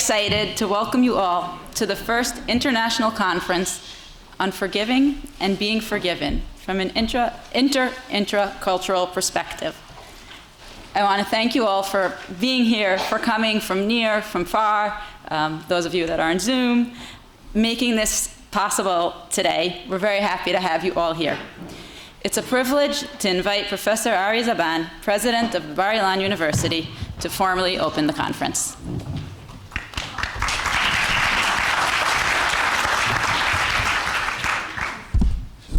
excited to welcome you all to the first international conference on forgiving and being forgiven from an intra-cultural perspective. I want to thank you all for being here, for coming from near, from far, those of you that are on Zoom, making this possible today. We're very happy to have you all here. It's a privilege to invite Professor Ari Zaban, President of Bar-Ilan University, to formally open the conference.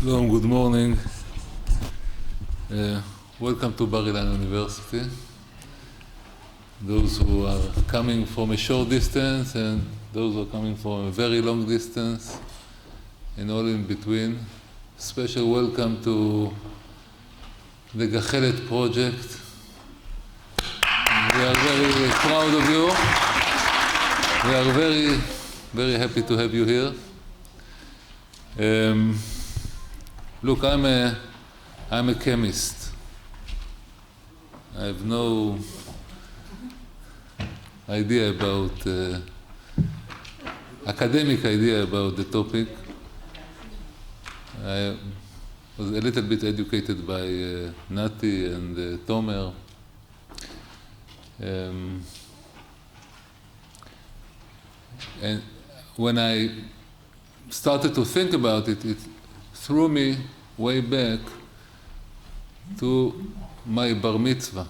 Shalom, good morning. Welcome to Bar-Ilan University. Those who are coming from a short distance and those who are coming from a very long distance and all in between. Special welcome to the Gachelet project. We are very proud of you. We are very, very happy to have you here. Look, I'm a chemist. I have no idea about, academic idea about the topic. I was a little bit educated by Nati and Tomer. And when I started to think about it, it threw me way back to my bar mitzvah.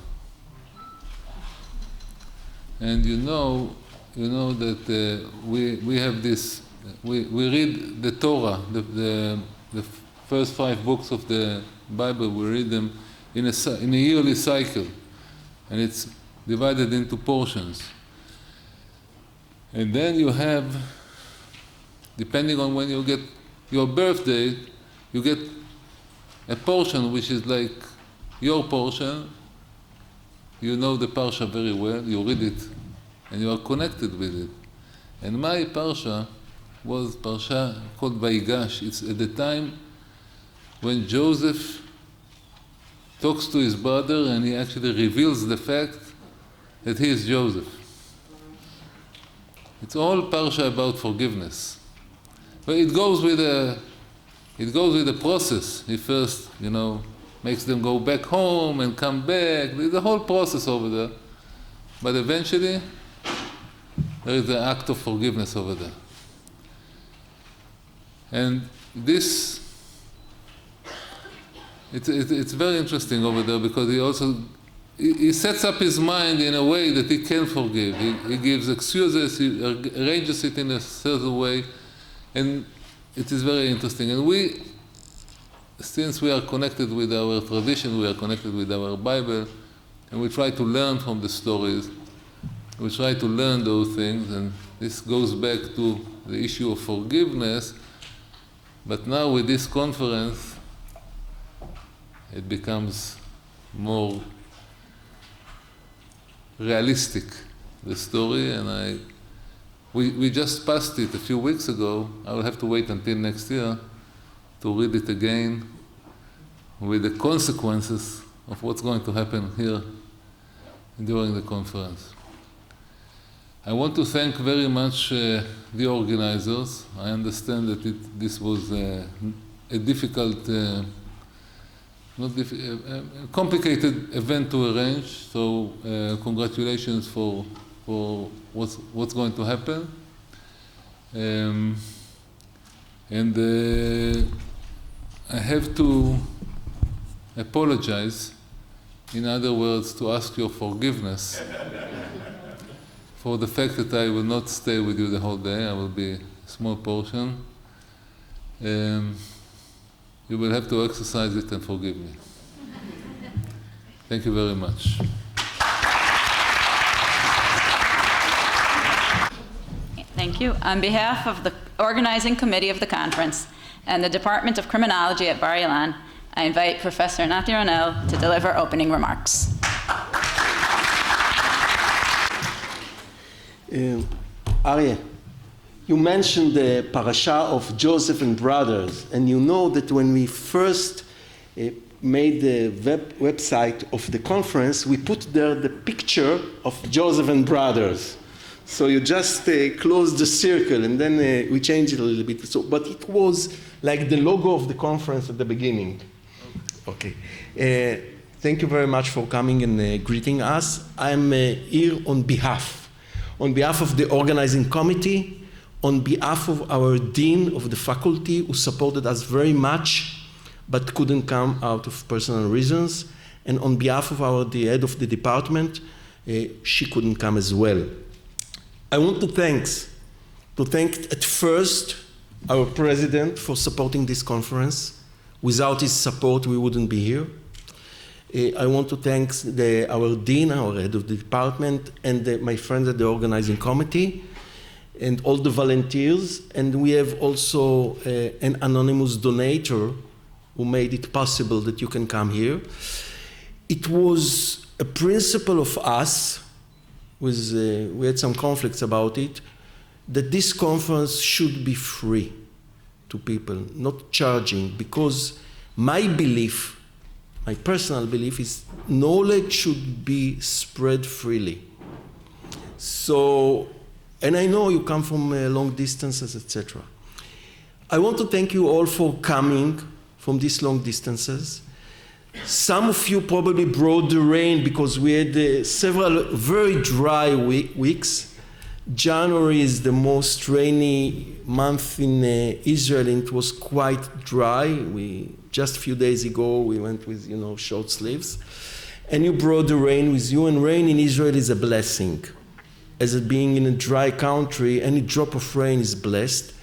And you know that we have this, we read the Torah, the first 5 books of the Bible, we read them in a yearly cycle, and it's divided into portions. And then you have, depending on when you get your birthday, you get a portion which is like your portion. You know the parsha very well, you read it, and you are connected with it. And my parsha was parsha called Vayigash. It's at the time when Joseph talks to his brother and he actually reveals the fact that he is Joseph. It's all parsha about forgiveness. But it goes with a process. He first, makes them go back home and come back. There's a whole process over there. But eventually, there is the act of forgiveness over there. And this, it's very interesting over there because he sets up his mind in a way that he can forgive. He gives excuses, he arranges it in a certain way, and it is very interesting. And since we are connected with our tradition, we are connected with our Bible, and we try to learn from the stories. We try to learn those things, and this goes back to the issue of forgiveness. But now with this conference, it becomes more realistic, the story, and we just passed it a few weeks ago. I will have to wait until next year to read it again with the consequences of what's going to happen here during the conference. I want to thank very much the organizers. I understand that this was a difficult, complicated event to arrange, so congratulations for what's going to happen. And I have to apologize, in other words, to ask your forgiveness for the fact that I will not stay with you the whole day. I will be a small portion. You will have to exercise it and forgive me. Thank you very much. Thank you. On behalf of the organizing committee of the conference and the Department of Criminology at Bar-Ilan, I invite Professor Nati Ronel to deliver opening remarks. Aryeh, you mentioned the parasha of Joseph and brothers, and you know that when we first made the website of the conference, we put there the picture of Joseph and brothers. So you just close the circle, and then we change it a little bit. So, but it was like the logo of the conference at the beginning. Okay. Thank you very much for coming and greeting us. I'm here on behalf of the organizing committee, on behalf of our dean of the faculty, who supported us very much, but couldn't come out of personal reasons, and on behalf of the head of the department, she couldn't come as well. I want to thank at first our president for supporting this conference. Without his support, we wouldn't be here. I want to thank our dean, our head of the department, and my friends at the organizing committee, and all the volunteers. And we have also an anonymous donator who made it possible that you can come here. It was a principle of us, we had some conflicts about it, that this conference should be free to people, not charging, because my personal belief is knowledge should be spread freely. So, and I know you come from long distances, etc. I want to thank you all for coming from these long distances. Some of you probably brought the rain because we had several very dry weeks. January is the most rainy month in Israel, and it was quite dry. Just a few days ago, we went with short sleeves. And you brought the rain with you, and rain in Israel is a blessing. As it being in a dry country, any drop of rain is blessed.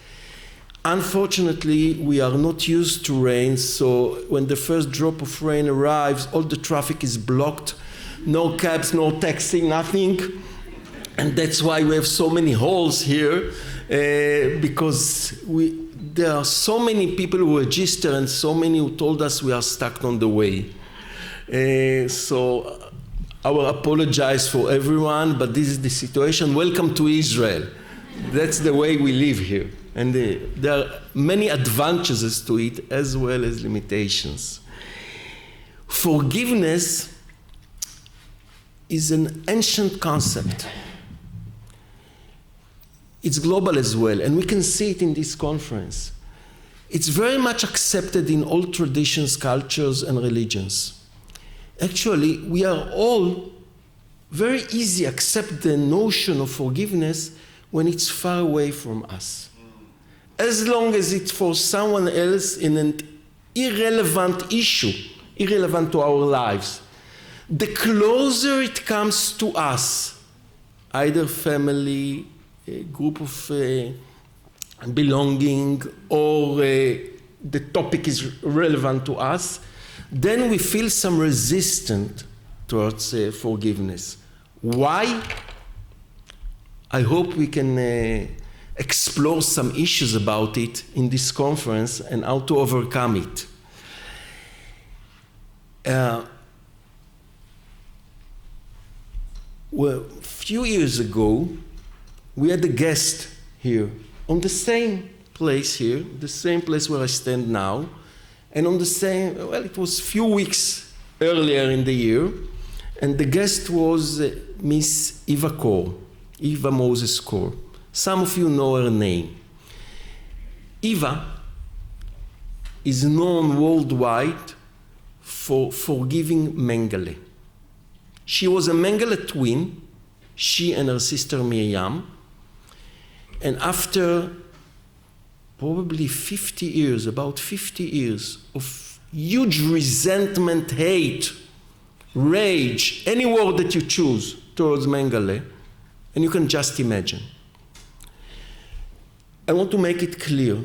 Unfortunately, we are not used to rain, so when the first drop of rain arrives, all the traffic is blocked. No cabs, no taxi, nothing. And that's why we have so many holes here, because there are so many people who register and so many who told us we are stuck on the way. So I will apologize for everyone, but this is the situation. Welcome to Israel. That's the way we live here. And there are many advantages to it as well as limitations. Forgiveness is an ancient concept. It's global as well, and we can see it in this conference. It's very much accepted in all traditions, cultures, and religions. Actually, we are all very easy to accept the notion of forgiveness when it's far away from us. As long as it's for someone else in an irrelevant issue, irrelevant to our lives. The closer it comes to us, either family, a group of belonging, or the topic is relevant to us, then we feel some resistance towards forgiveness. Why? I hope we can explore some issues about it in this conference and how to overcome it. Well, a few years ago, we had a guest here on the same place here, the same place where I stand now, and on the same, well, it was a few weeks earlier in the year, and the guest was Miss Eva Moses Kor. Some of you know her name. Eva is known worldwide for forgiving Mengele. She was a Mengele twin, she and her sister Miriam, and after probably 50 years, about 50 years of huge resentment, hate, rage, any word that you choose towards Mengele, and you can just imagine. I want to make it clear.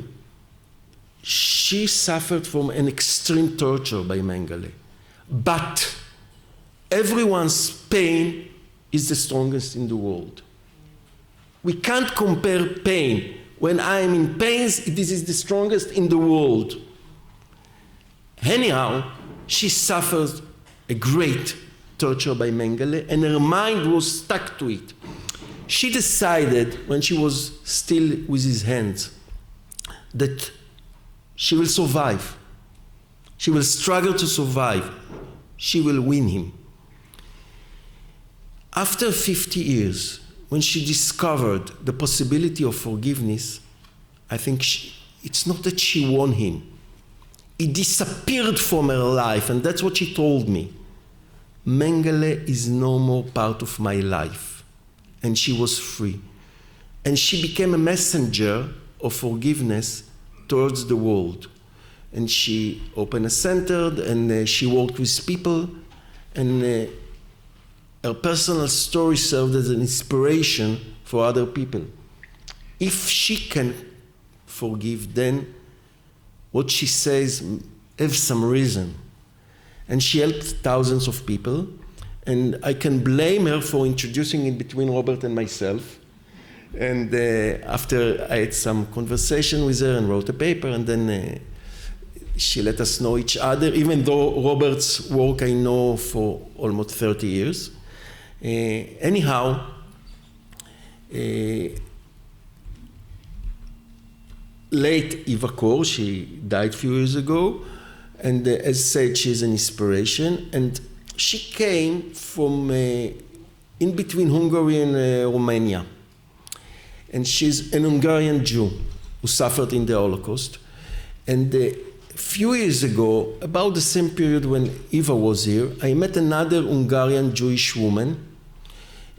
She suffered from an extreme torture by Mengele. But everyone's pain is the strongest in the world. We can't compare pain. When I am in pain, this is the strongest in the world. Anyhow, she suffered a great torture by Mengele, and her mind was stuck to it. She decided, when she was still with his hands, that she will survive. She will struggle to survive. She will win him. After 50 years, when she discovered the possibility of forgiveness, I think it's not that she won him. He disappeared from her life, and that's what she told me. Mengele is no more part of my life. And she was free. And she became a messenger of forgiveness towards the world. And she opened a center, and she worked with people, and her personal story served as an inspiration for other people. If she can forgive, then what she says has some reason. And she helped thousands of people, and I can blame her for introducing it between Robert and myself. And after I had some conversation with her and wrote a paper, and then she let us know each other, even though Robert's work I know for almost 30 years. Anyhow, late Eva Kor, she died a few years ago, and as said, she's an inspiration. And she came from in between Hungary and Romania. And she's an Hungarian Jew who suffered in the Holocaust. And a few years ago, about the same period when Eva was here, I met another Hungarian Jewish woman.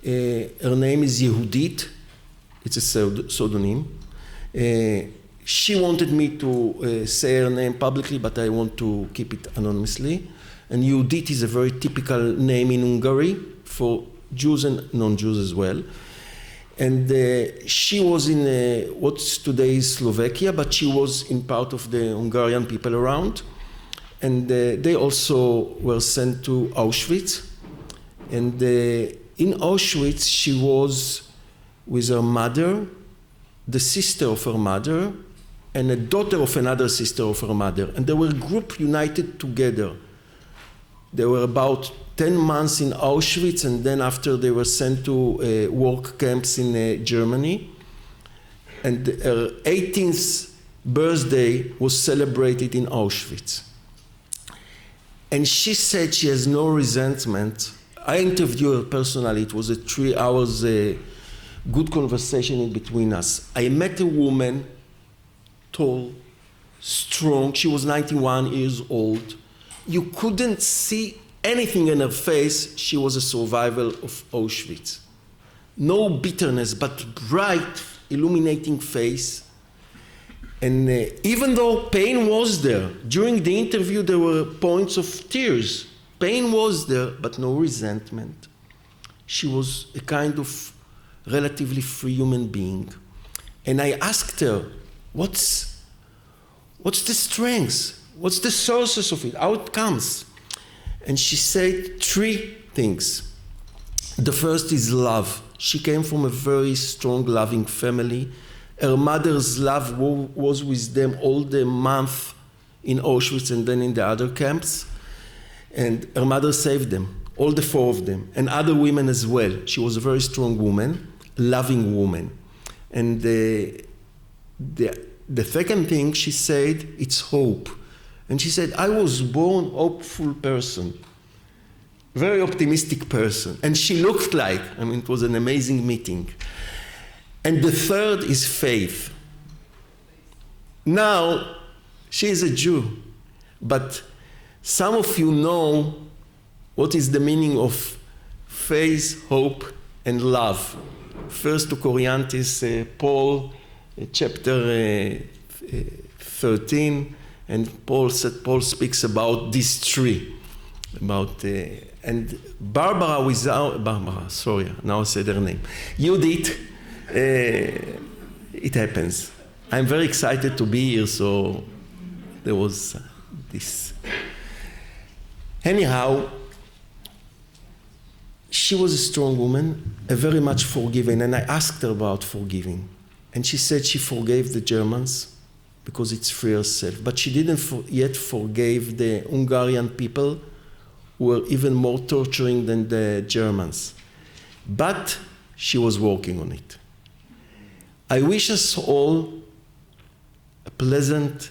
Her name is Yehudit. It's a pseudonym. She wanted me to say her name publicly, but I want to keep it anonymously. And Yehudit is a very typical name in Hungary for Jews and non-Jews as well. And she was in what's today Slovakia, but she was in part of the Hungarian people around. And they also were sent to Auschwitz. And in Auschwitz, she was with her mother, the sister of her mother, and a daughter of another sister of her mother. And they were group united together. They were about 10 months in Auschwitz, and then after they were sent to work camps in Germany. And her 18th birthday was celebrated in Auschwitz. And she said she has no resentment. I interviewed her personally. It was a 3 hours good conversation in between us. I met a woman, tall, strong. She was 91 years old. You couldn't see anything in her face. She was a survivor of Auschwitz. No bitterness, but bright, illuminating face. And even though pain was there, during the interview there were points of tears. Pain was there, but no resentment. She was a kind of relatively free human being. And I asked her, what's the strength? What's the sources of it? How it comes? And she said 3 things. The first is love. She came from a very strong, loving family. Her mother's love was with them all the month in Auschwitz and then in the other camps. And her mother saved them, all the 4 of them, and other women as well. She was a very strong woman, loving woman. And the second thing she said, it's hope. And she said, I was born hopeful person, very optimistic person. And she looked like, it was an amazing meeting. And the third is faith. Now, she is a Jew, but some of you know what is the meaning of faith, hope, and love. First to Corinthians, Paul, chapter 13, and Paul speaks about these 3. And Barbara, now I said her name. Judith, it happens. I'm very excited to be here, so there was this. Anyhow, she was a strong woman, a very much forgiving, and I asked her about forgiving. And she said she forgave the Germans because it's free herself, but she didn't yet forgive the Hungarian people who were even more torturing than the Germans. But she was working on it. I wish us all a pleasant,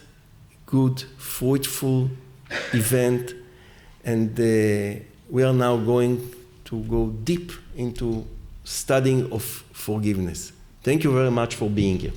good, fruitful event, and we are now going to go deep into studying of forgiveness. Thank you very much for being here.